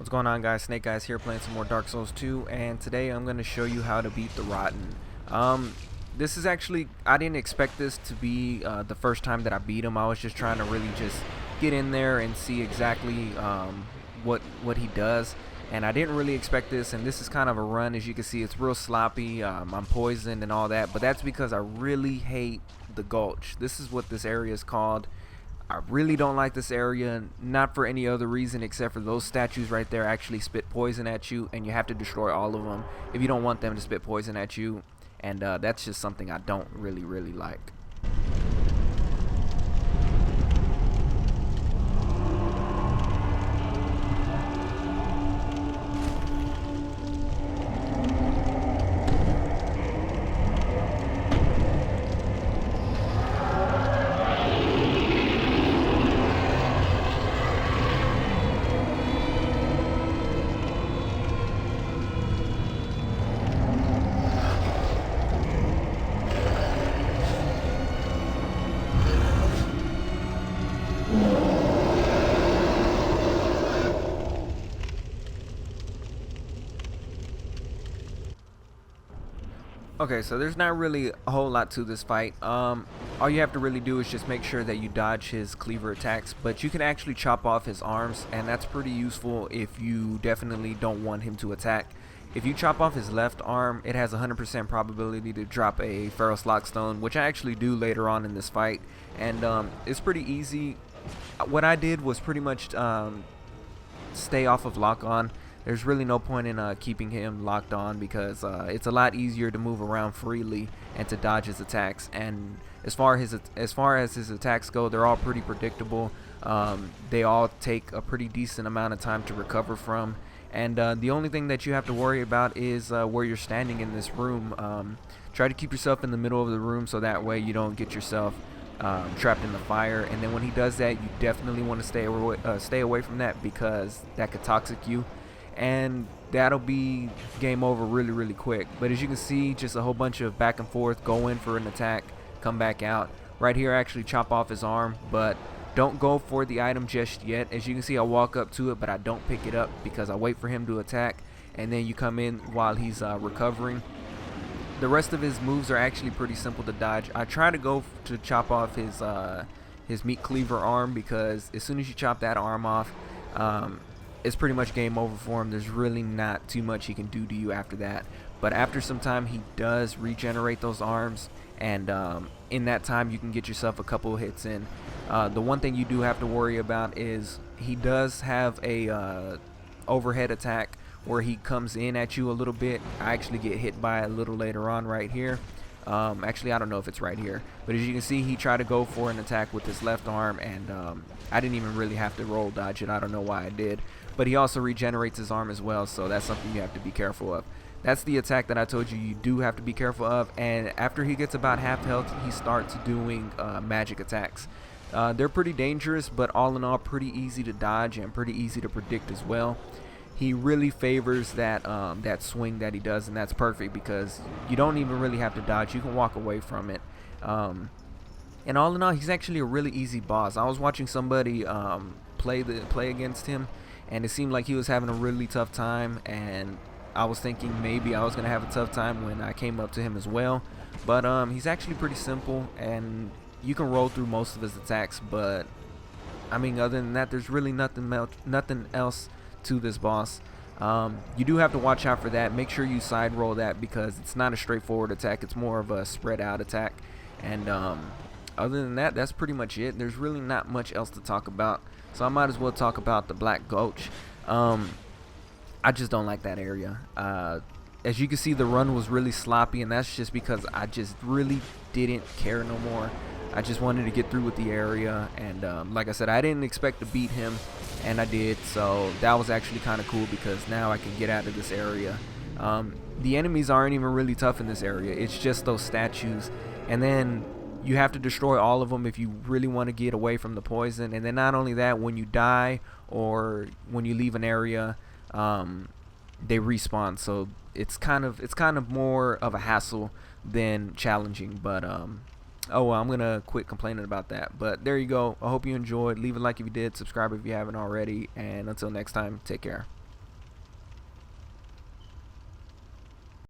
What's going on, guys? Snake Guys here, playing some more Dark Souls 2, and today I'm going to show you how to beat the Rotten. This is actually, I didn't expect this to be the first time that I beat him. I was just trying to really just get in there and see exactly what he does, and I didn't really expect this. And this is kind of a run. As you can see, it's real sloppy. I'm poisoned and all that, but that's because I really hate the Gulch. This is what this area is called. I really don't like this area, not for any other reason except for those statues right there actually spit poison at you, and you have to destroy all of them if you don't want them to spit poison at you, and that's just something I don't really like. Okay, so there's not really a whole lot to this fight. All you have to really do is just make sure that you dodge his cleaver attacks, but you can actually chop off his arms, and that's pretty useful if you definitely don't want him to attack. If you chop off his left arm, it has a 100% probability to drop a Pharros' Lockstone, which I actually do later on in this fight, and it's pretty easy. What I did was pretty much stay off of lock on. There's really no point in keeping him locked on because it's a lot easier to move around freely and to dodge his attacks. And as far as his attacks go, they're all pretty predictable. They all take a pretty decent amount of time to recover from. And the only thing that you have to worry about is where you're standing in this room. Try to keep yourself in the middle of the room so that way you don't get yourself trapped in the fire. And then when he does that, you definitely want to stay away from that because that could toxic you, and that'll be game over really quick. But as you can see, just a whole bunch of back and forth, go in for an attack, come back out. Right here, I actually chop off his arm, but don't go for the item just yet. As you can see, I walk up to it, but I don't pick it up because I wait for him to attack, and then you come in while he's recovering. The rest of his moves are actually pretty simple to dodge. I try to go to chop off his meat cleaver arm because as soon as you chop that arm off, it's pretty much game over for him. There's really not too much he can do to you after that. But after some time, he does regenerate those arms, and in that time you can get yourself a couple of hits in. The one thing you do have to worry about is he does have a overhead attack where he comes in at you a little bit. I actually get hit by a little later on right here. Actually, I don't know if it's right here, but as you can see, he tried to go for an attack with his left arm, and I didn't even really have to roll dodge it. I don't know why I did, but he also regenerates his arm as well, so that's something you have to be careful of. That's the attack that I told you do have to be careful of. And after he gets about half health, he starts doing magic attacks. They're pretty dangerous, but all in all pretty easy to dodge and pretty easy to predict as well. He really favors that that swing that he does, and that's perfect because you don't even really have to dodge. You can walk away from it. And all in all, he's actually a really easy boss. I was watching somebody play against him, and it seemed like he was having a really tough time, and I was thinking maybe I was gonna have a tough time when I came up to him as well. But he's actually pretty simple, and you can roll through most of his attacks. But I mean, other than that, there's really nothing else to this boss. You do have to watch out for that. Make sure you side roll that because it's not a straightforward attack. It's more of a spread out attack. And other than that, that's pretty much it. There's really not much else to talk about, so I might as well talk about the Black Gulch. I just don't like that area. As you can see, the run was really sloppy, and that's just because I just really didn't care no more. I just wanted to get through with the area, and like I said, I didn't expect to beat him, and I did, so that was actually kind of cool because now I can get out of this area. The enemies aren't even really tough in this area. It's just those statues, and then you have to destroy all of them if you really want to get away from the poison. And then not only that, when you die or when you leave an area, they respawn, so it's kind of more of a hassle than challenging. But oh well, I'm gonna quit complaining about that. But there you go. I hope you enjoyed. Leave a like if you did, subscribe if you haven't already, and until next time, take care.